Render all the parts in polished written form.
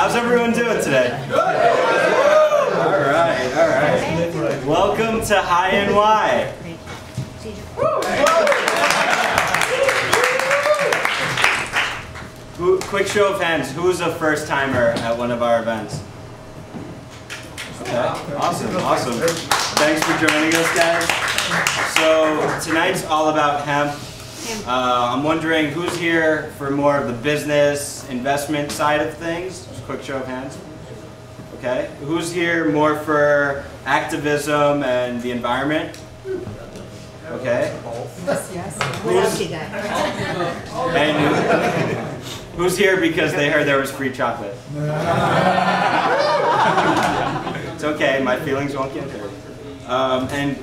How's everyone doing today? Good. All right, all right. Welcome to Hi NY. Quick show of hands. Who's a first timer at one of our events? Okay, awesome, awesome. Thanks for joining us, guys. So tonight's all about hemp. I'm wondering who's here for more of the business, investment side of things? Just a quick show of hands. Okay. Who's here more for activism and the environment? Okay. And who's here because they heard there was free chocolate? It's okay, my feelings won't get hurt. And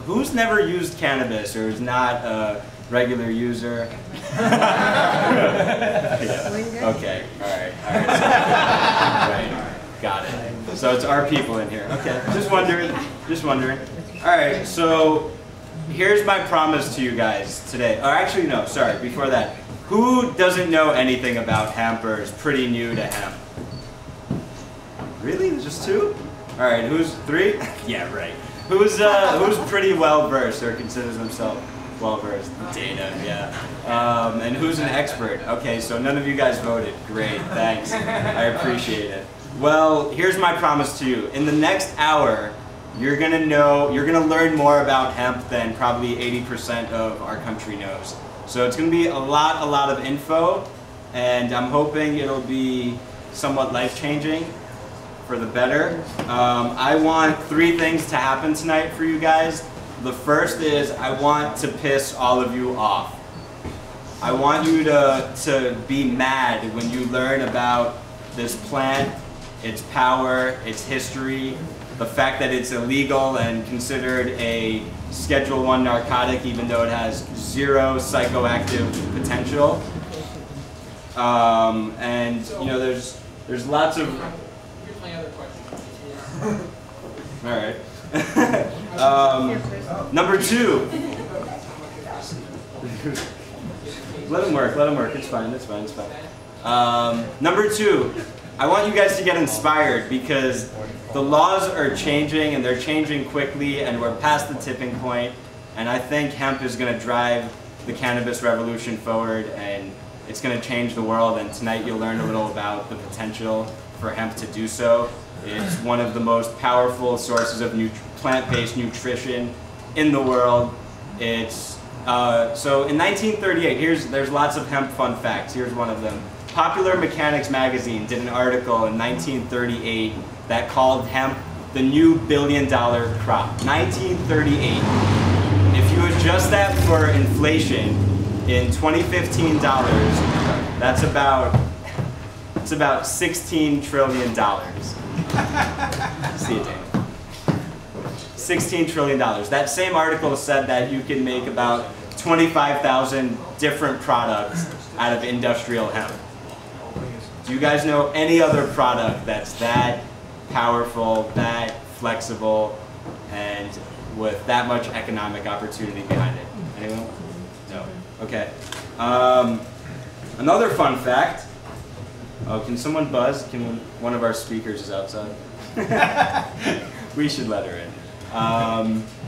who's never used cannabis or is not a regular user? Yeah. Okay, alright. Right, got it. So it's our people in here. Okay, just wondering. Alright, so here's my promise to you guys today. Or actually no, sorry, before that. Who doesn't know anything about hemp or is pretty new to hemp? Really? Just two? Alright, who's three? Yeah, right. Who's pretty well versed or considers himself well versed? Data, yeah. And who's an expert? Okay, so none of you guys voted. Great, thanks. I appreciate it. Well, here's my promise to you. In the next hour, you're gonna learn more about hemp than probably 80% of our country knows. So it's gonna be a lot of info, and I'm hoping it'll be somewhat life-changing for the better. I want three things to happen tonight for you guys. The first is I want to piss all of you off. I want you to be mad when you learn about this plant, its power, its history, the fact that it's illegal and considered a Schedule I narcotic even though it has zero psychoactive potential. And you know, there's lots of... Here's my other question. Alright. Number two. Let him work, it's fine. Number two, I want you guys to get inspired because the laws are changing and they're changing quickly and we're past the tipping point, and I think hemp is going to drive the cannabis revolution forward and it's going to change the world, and tonight you'll learn a little about the potential for hemp to do so. It's one of the most powerful sources of plant-based nutrition in the world. It's so in 1938, there's lots of hemp fun facts. Here's one of them. Popular Mechanics magazine did an article in 1938 that called hemp the new billion-dollar crop. 1938. If you adjust that for inflation in 2015 dollars, that's about $16 trillion. See it, Dan. $16 trillion. That same article said that you can make about 25,000 different products out of industrial hemp. Do you guys know any other product that's that powerful, that flexible, and with that much economic opportunity behind it? Anyone? No. Okay. Another fun fact. Oh, can someone buzz? One of our speakers is outside. We should let her in.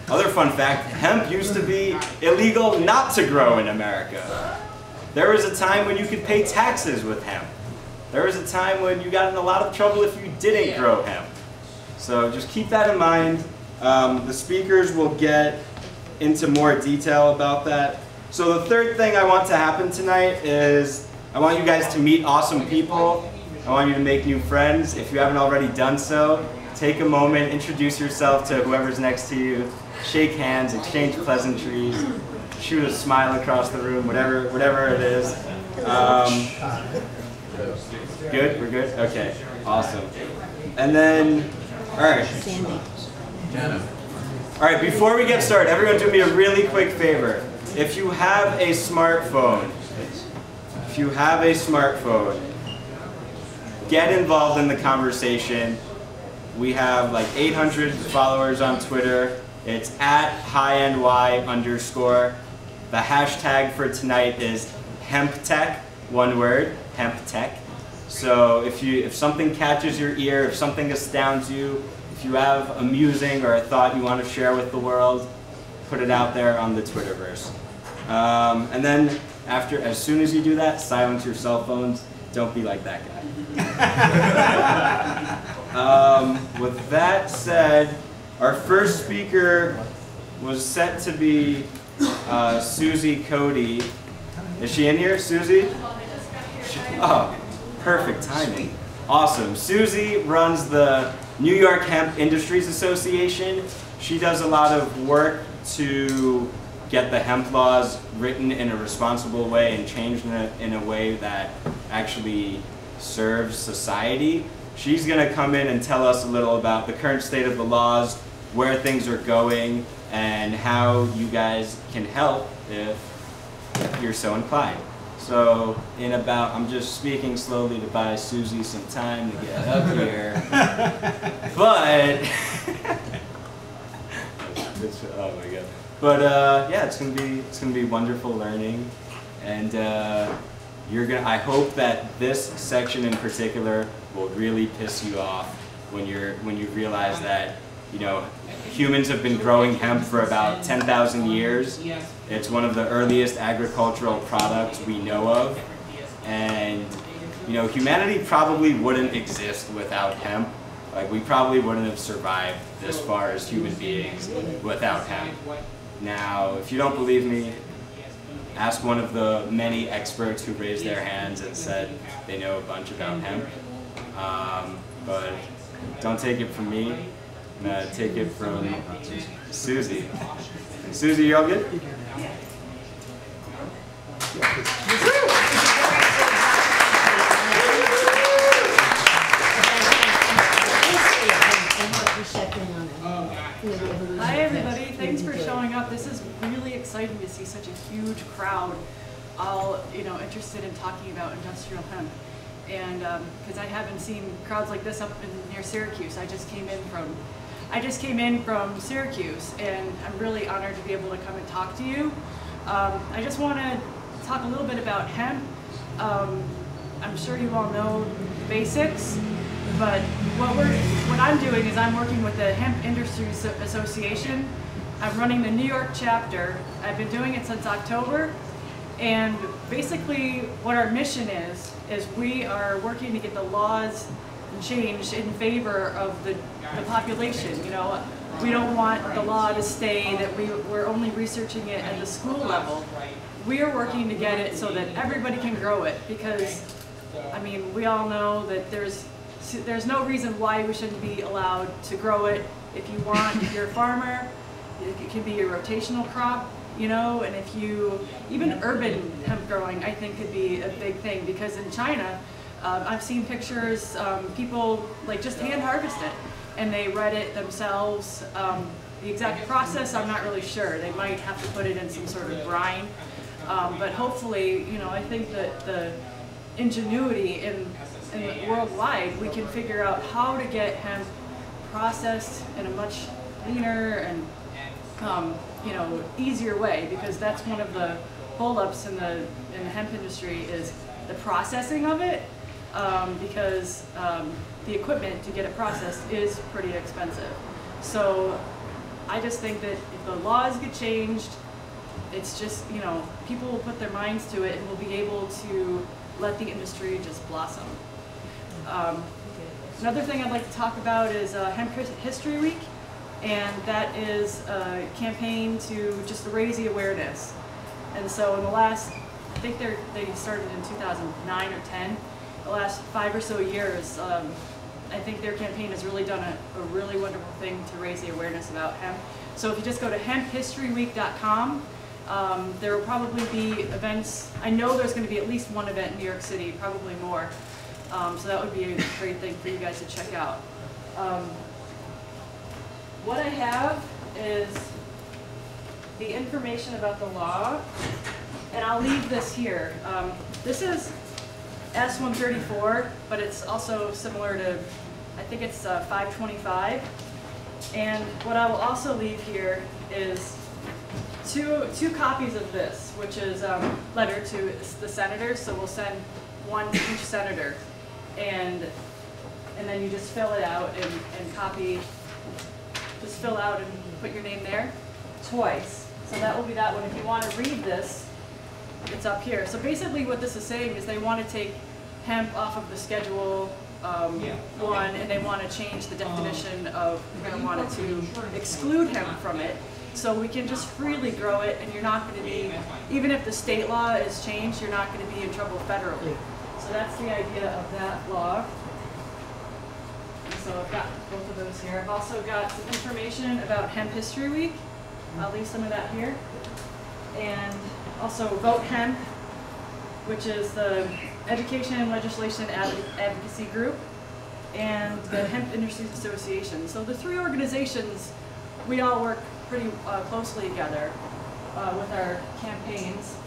Other fun fact, hemp used to be illegal not to grow in America. There was a time when you could pay taxes with hemp. There was a time when you got in a lot of trouble if you didn't grow hemp. So just keep that in mind. The speakers will get into more detail about that. So the third thing I want to happen tonight is I want you guys to meet awesome people. I want you to make new friends. If you haven't already done so, take a moment, introduce yourself to whoever's next to you, shake hands, exchange pleasantries, shoot a smile across the room, whatever it is. Good? We're good? Okay, awesome. And then, alright. Alright, before we get started, everyone do me a really quick favor. If you have a smartphone, get involved in the conversation. We have like 800 followers on Twitter. It's @HiNY_. The hashtag for tonight is HempTech, one word, HempTech. So if something catches your ear, if something astounds you, if you have a musing or a thought you want to share with the world, put it out there on the Twitterverse. And then as soon as you do that, silence your cell phones. Don't be like that guy. With that said, our first speaker was set to be Susie Cody. Is she in here, Susie? Oh, perfect timing. Awesome. Susie runs the NY Hemp Industries Association. She does a lot of work to get the hemp laws written in a responsible way and changed in a way that actually serves society. She's going to come in and tell us a little about the current state of the laws, where things are going, and how you guys can help if you're so inclined. So I'm just speaking slowly to buy Susie some time to get up here. But, oh my God. But yeah, it's gonna be wonderful learning, and I hope that this section in particular will really piss you off when you realize that, you know, humans have been growing hemp for about 10,000 years. It's one of the earliest agricultural products we know of, and you know, humanity probably wouldn't exist without hemp. Like, we probably wouldn't have survived this far as human beings without hemp. Now, if you don't believe me, ask one of the many experts who raised their hands and said they know a bunch about hemp. But don't take it from me. I'm going to take it from Susie. And Susie, you all good? Hi everybody, thanks for showing up. This is really exciting to see such a huge crowd all interested in talking about industrial hemp. And because I haven't seen crowds like this up near Syracuse. I just came in from Syracuse, and I'm really honored to be able to come and talk to you. I just want to talk a little bit about hemp. I'm sure you all know the basics, but what I'm doing is I'm working with the Hemp Industries Association. I'm running the New York chapter. I've been doing it since October, and basically what our mission is we are working to get the laws changed in favor of the population. You know, we don't want the law to stay that we're only researching it at the school level. We are working to get it so that everybody can grow it, because I mean, we all know that there's no reason why we shouldn't be allowed to grow it. If you want, if you're a farmer, it can be a rotational crop, you know, and even urban hemp growing, I think, could be a big thing, because in China, I've seen pictures, people like just hand harvest it, and they red it themselves. The exact process, I'm not really sure. They might have to put it in some sort of brine, but hopefully, you know, I think that the ingenuity in worldwide, we can figure out how to get hemp processed in a much cleaner and you know, easier way, because that's one of the hold-ups in the hemp industry is the processing of it, because the equipment to get it processed is pretty expensive. So I just think that if the laws get changed, it's just, you know, people will put their minds to it, and we'll be able to let the industry just blossom. Another thing I'd like to talk about is Hemp History Week, and that is a campaign to just raise the awareness. And so in the last, I think they started in 2009 or 10, the last 5 or so years, I think their campaign has really done a really wonderful thing to raise the awareness about hemp. So if you just go to hemphistoryweek.com, there will probably be events. I know there's going to be at least one event in New York City, probably more. So that would be a great thing for you guys to check out. What I have is the information about the law, and I'll leave this here. This is S-134, but it's also similar to, I think it's 525. And what I will also leave here is two copies of this, which is a letter to the senators, so we'll send one to each senator. and then you just fill it out and copy, just fill out and put your name there twice. So that will be that one. If you want to read this, it's up here. So basically what this is saying is they want to take hemp off of the Schedule 1, and they want to change the definition of marijuana to exclude hemp from it. So we can just freely grow it, and you're not going to be, even if the state law is changed, you're not going to be in trouble federally. So that's the idea of that law. And so I've got both of those here. I've also got some information about Hemp History Week. I'll leave some of that here. And also Vote Hemp, which is the Education, Legislation, Advocacy Group, and the Hemp Industries Association. So the three organizations, we all work pretty closely together with our campaigns.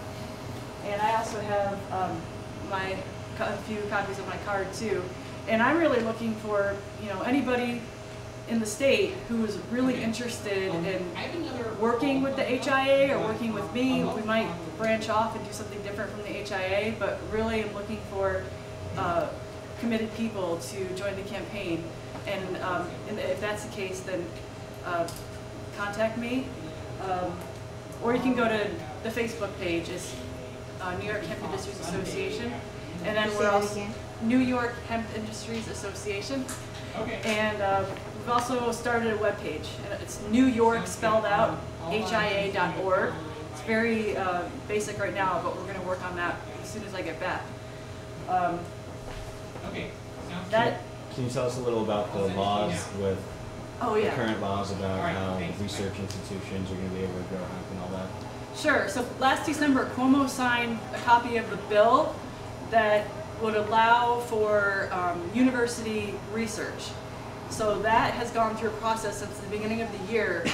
And I also have a few copies of my card too. And I'm really looking for, anybody in the state who is really interested in working with the HIA or working with me. We might branch off and do something different from the HIA, but really I'm looking for committed people to join the campaign. And if that's the case, then contact me. Or you can go to the Facebook page. It's New York Hemp Industries Association. And then we're also New York Hemp Industries Association. Okay. And we've also started a webpage. It's New York spelled out, HIA.org. It's very basic right now, but we're going to work on that as soon as I get back. Okay. Sounds That. Can you tell us a little about the laws with Oh the yeah. current laws about Alright, how thanks. research institutions are going to be able to grow hemp and all that? Sure. So last December, Cuomo signed a copy of the bill that would allow for university research. So that has gone through a process since the beginning of the year,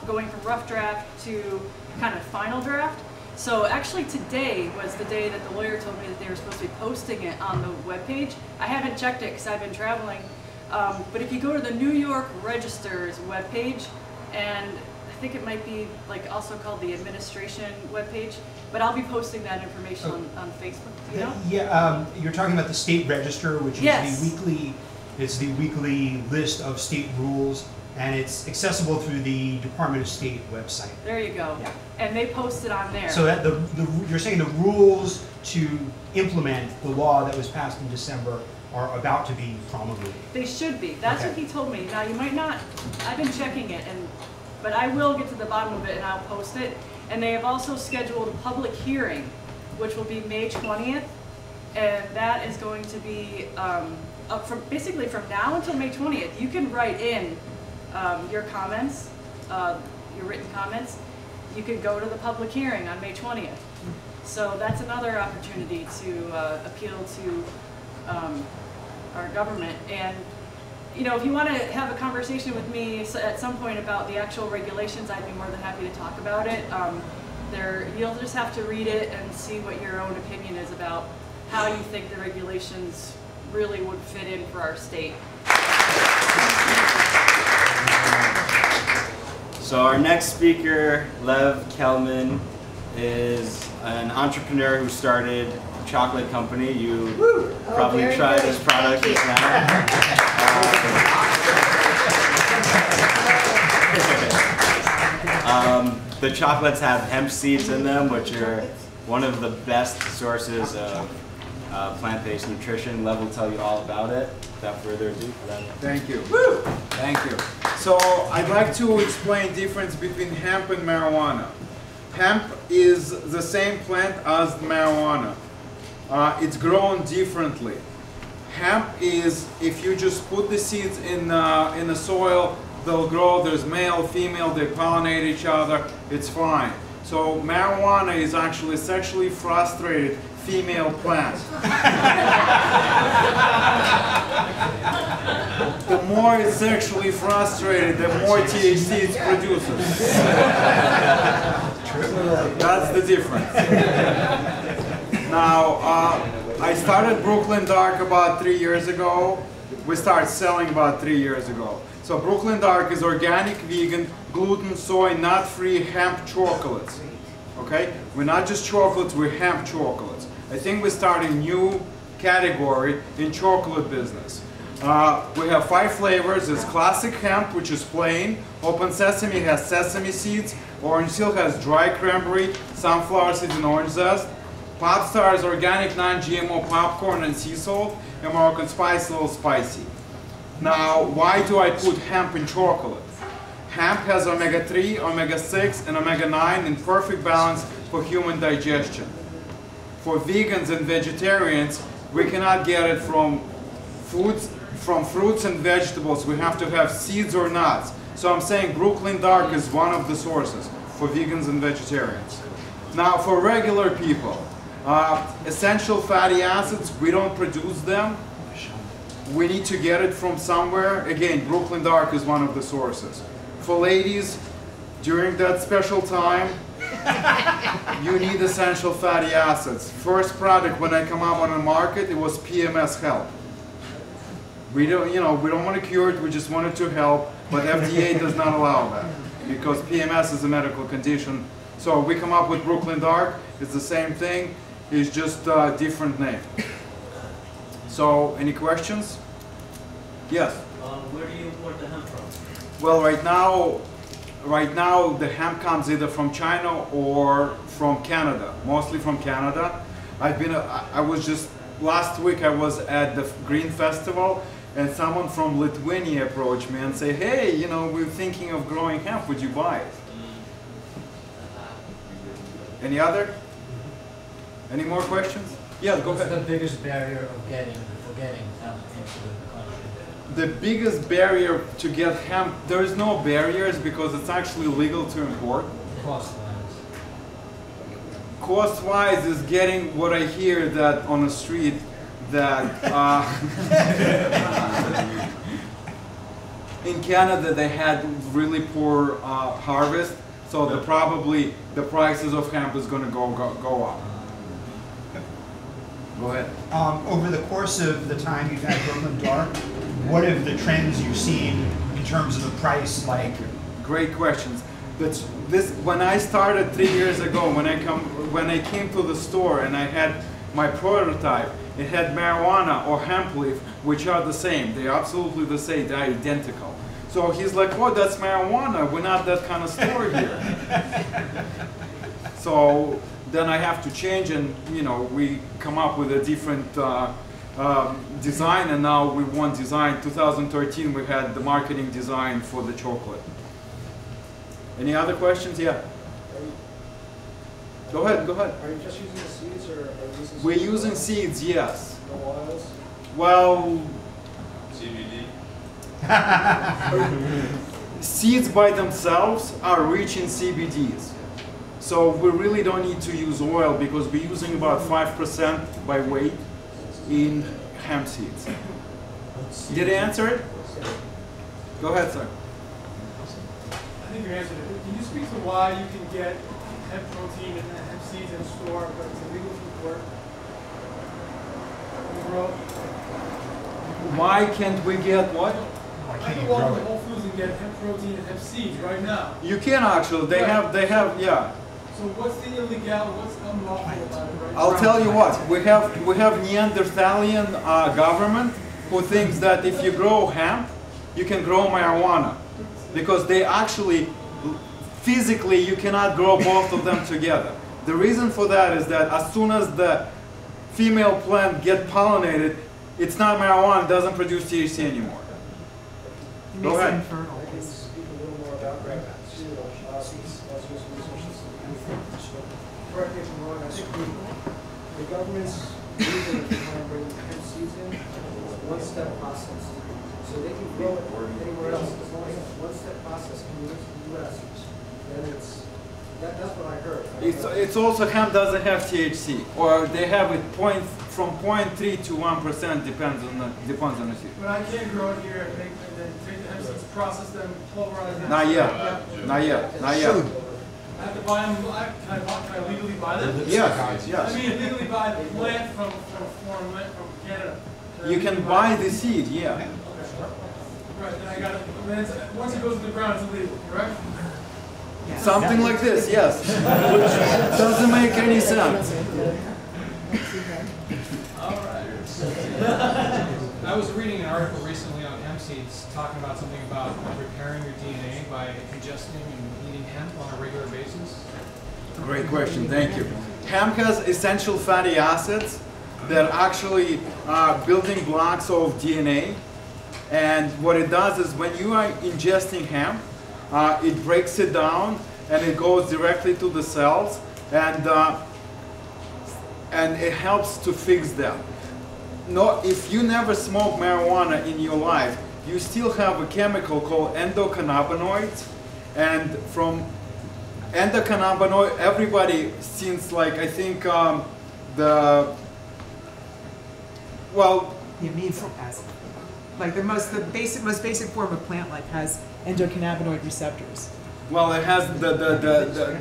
going from rough draft to kind of final draft. So actually today was the day that the lawyer told me that they were supposed to be posting it on the webpage. I haven't checked it because I've been traveling. But if you go to the New York Register's webpage, and I think it might be also called the administration webpage, but I'll be posting that information on Facebook. Do you know? Yeah, you're talking about the state register, which is Yes. the weekly list of state rules, and it's accessible through the Department of State website. There you go. Yeah. And they post it on there. So that you're saying the rules to implement the law that was passed in December are about to be promulgated. They should be. That's what he told me. Now you might not. I've been checking it, but I will get to the bottom of it and I'll post it. And they have also scheduled a public hearing, which will be May 20th, and that is going to be basically from now until May 20th. You can write in your comments, your written comments. You can go to the public hearing on May 20th. So that's another opportunity to appeal to our government. And if you want to have a conversation with me at some point about the actual regulations, I'd be more than happy to talk about it. You'll just have to read it and see what your own opinion is about how you think the regulations really would fit in for our state. So our next speaker, Lev Kelman, is an entrepreneur who started a chocolate company. You probably tried his product just now. The chocolates have hemp seeds in them, which are one of the best sources of plant-based nutrition. Lev will tell you all about it. Without further ado, Thank you. Thank you. So I'd like to explain the difference between hemp and marijuana. Hemp is the same plant as marijuana. It's grown differently. Hemp is, if you just put the seeds in the soil, they'll grow. There's male, female, they pollinate each other. It's fine. So marijuana is actually a sexually frustrated female plant. The more it's sexually frustrated, the more THC it produces. That's the difference. Now, I started Brooklyn Dark about 3 years ago. We started selling about 3 years ago. So Brooklyn Dark is organic, vegan, gluten, soy, nut-free hemp chocolates. Okay? We're not just chocolates, we're hemp chocolates. I think we're starting new category in chocolate business. We have 5 flavors. It's classic hemp, which is plain. Open sesame has sesame seeds. Orange silk has dry cranberry, sunflower seeds, and orange zest. Pop Star is organic, non-GMO popcorn and sea salt. And Moroccan spice, a little spicy. Now, why do I put hemp in chocolate? Hemp has omega-3, omega-6, and omega-9 in perfect balance for human digestion. For vegans and vegetarians, we cannot get it from fruits and vegetables. We have to have seeds or nuts. So I'm saying Brooklyn Dark is one of the sources for vegans and vegetarians. Now for regular people, essential fatty acids, we don't produce them. We need to get it from somewhere. Again, Brooklyn Dark is one of the sources. For ladies, during that special time, you need essential fatty acids. First product when I come out on the market, it was PMS Help. We don't want to cure it, we just want it to help, but FDA does not allow that because PMS is a medical condition. So we come up with Brooklyn Dark, it's the same thing, it's just a different name. So, any questions? Yes? Where do you import the hemp from? Well, right now the hemp comes either from China or from Canada, mostly from Canada. Last week I was at the Green Festival and someone from Lithuania approached me and said, hey, we're thinking of growing hemp, would you buy it? Any other? Any more questions? Yeah, go ahead. What's the biggest barrier of getting hemp into the country? The biggest barrier to get hemp, there is no barriers because it's actually legal to import. Cost-wise. Cost-wise is getting what I hear that on the street that in Canada they had really poor harvest, so probably the prices of hemp is going to go up. Go ahead. Over the course of the time you've had Brooklyn Dark, what have the trends you've seen in terms of the price like? Great questions. When I started 3 years ago, when I came to the store and I had my prototype, it had marijuana or hemp leaf, which are the same. They're absolutely the same. They're identical. So he's like, "Oh, that's marijuana. We're not that kind of store here." So then I have to change, and we come up with a different design, and now we want design. 2013, we had the marketing design for the chocolate. Any other questions? Yeah. Go ahead. Are you just using the seeds, or are you using? We're using seeds, yes. No oils? Well, CBD. seeds by themselves are rich in CBDs. So we really don't need to use oil because we're using about 5% by weight in hemp seeds. Did I answer it? Go ahead, sir. I think you answered it. Can you speak to why you can get hemp protein and hemp seeds in a store, but it's illegal to import? Why can't we get what? I can walk to Whole Foods and get hemp protein and hemp seeds right now. You can actually. They have, yeah. So what's the illegal, what's unlawful about it right now? I'll tell you what. We have Neanderthalian government who thinks that if you grow hemp, you can grow marijuana, because they actually physically you cannot grow both of them together. The reason for that is that as soon as the female plant gets pollinated, it's not marijuana, it doesn't produce THC anymore. Go ahead. I can speak a little more about that too. Correct me if I'm wrong, I think the government's reason for trying to bring hemp seeds in is a one-step process. So they can grow it anywhere else, as long as it's a one-step process coming into the US, then that's what I heard. It's also hemp doesn't have THC, or they have it from 0.3 to 1%, depends on the seed. But I can't grow it here and then take the hemp seeds, process them, pulverize them. Not yet. I have to buy them, can I legally buy them? Yes. I mean, legally buy the plant from foreign land, from Canada. You can buy the seed, yeah. Okay. Right, then I got it. Once it goes to the ground, it's illegal, correct? Something like this, yes. Which doesn't make any sense. All right. I was reading an article recently on hemp seeds talking about something about repairing your DNA by ingesting and eating hemp on a regular basis. Great question, thank you. Hemp has essential fatty acids that are actually building blocks of DNA. And what it does is when you are ingesting hemp, it breaks it down and it goes directly to the cells, and it helps to fix them. No, if you never smoke marijuana in your life, you still have a chemical called endocannabinoids, and from endocannabinoid, everybody since like I think well. The amino acid. Like most basic form of plant life has endocannabinoid receptors. Well, it has the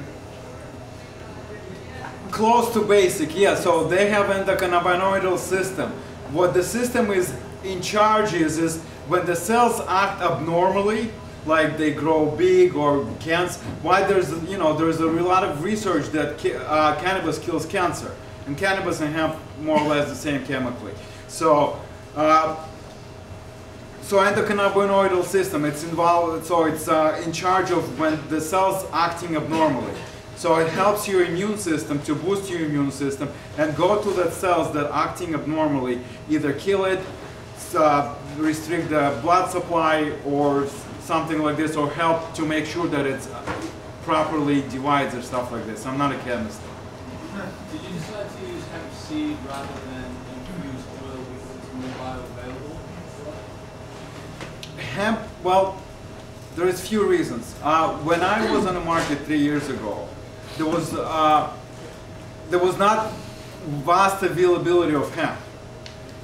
close to basic, yeah. So they have endocannabinoidal system. What the system is in charge is when the cells act abnormally, like they grow big or cancer. Why there's there's a lot of research that cannabis kills cancer, and cannabis and hemp more or less the same chemically. So. So endocannabinoidal system, it's involved, so it's in charge of when the cells acting abnormally. So it helps your immune system to boost your immune system and go to the cells that are acting abnormally, either kill it, restrict the blood supply or something like this, or help to make sure that it's properly divides or stuff like this. I'm not a chemist. Did you decide to use hemp seed rather than infused oil because it's more bioavailable? Hemp, well, there is few reasons. When I was on the market 3 years ago, there was not vast availability of hemp.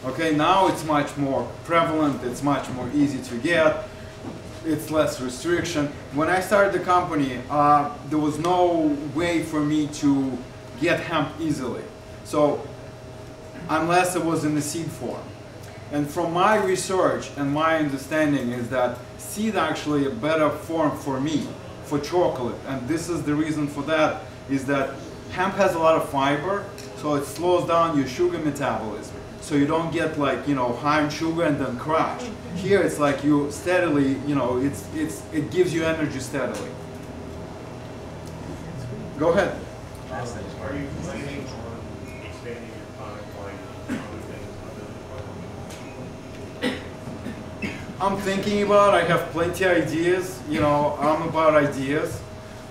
Okay, now it's much more prevalent, it's much more easy to get, it's less restriction. When I started the company, there was no way for me to get hemp easily. So, unless it was in the seed form. And from my research and my understanding is that seed actually a better form for me, for chocolate. And this is the reason for that, is that hemp has a lot of fiber, so it slows down your sugar metabolism. So you don't get like, high in sugar and then crash. Here it's like you steadily, it gives you energy steadily. Go ahead. Are you planning on expanding your product line to other things other than I'm thinking about, I have plenty of ideas, I'm about ideas.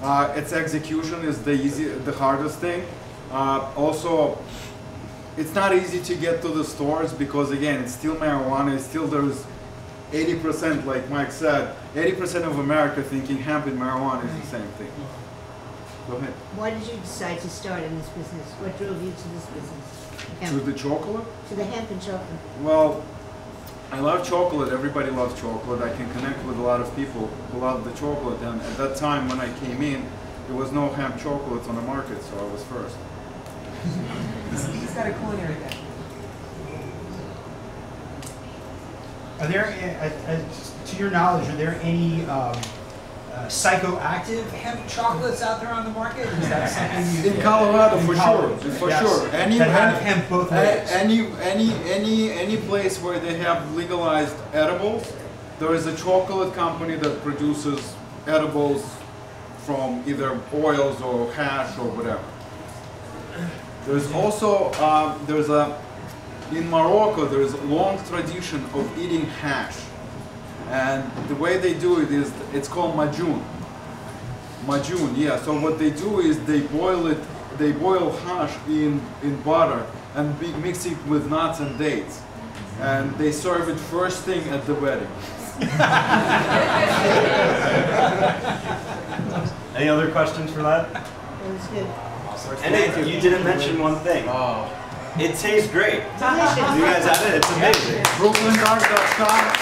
Its execution is the hardest thing. Also, it's not easy to get to the stores because again, it's still marijuana, there's 80%, like Mike said, 80% of America thinking hemp and marijuana is the same thing. Go ahead. Why did you decide to start in this business? What drove you to this business? To the chocolate? To the hemp and chocolate. Well, I love chocolate. Everybody loves chocolate. I can connect with a lot of people who love the chocolate. And at that time when I came in, there was no hemp chocolates on the market, so I was first. He's got a culinary background. Are there, to your knowledge, are there any psychoactive hemp chocolates out there on the market? Is that something in Colorado, for sure, for sure. Any hemp both ways. Any place where they have legalized edibles, there is a chocolate company that produces edibles from either oils or hash or whatever. There's also in Morocco there is a long tradition of eating hash. And the way they do it is, it's called majoun. Majoun, yeah. So what they do is they boil hash in butter and mix it with nuts and dates. And they serve it first thing at the wedding. Any other questions for that? That was good. And you didn't mention one thing. Oh. It tastes great. Delicious. You guys have it? It's amazing. BrooklynDark.com.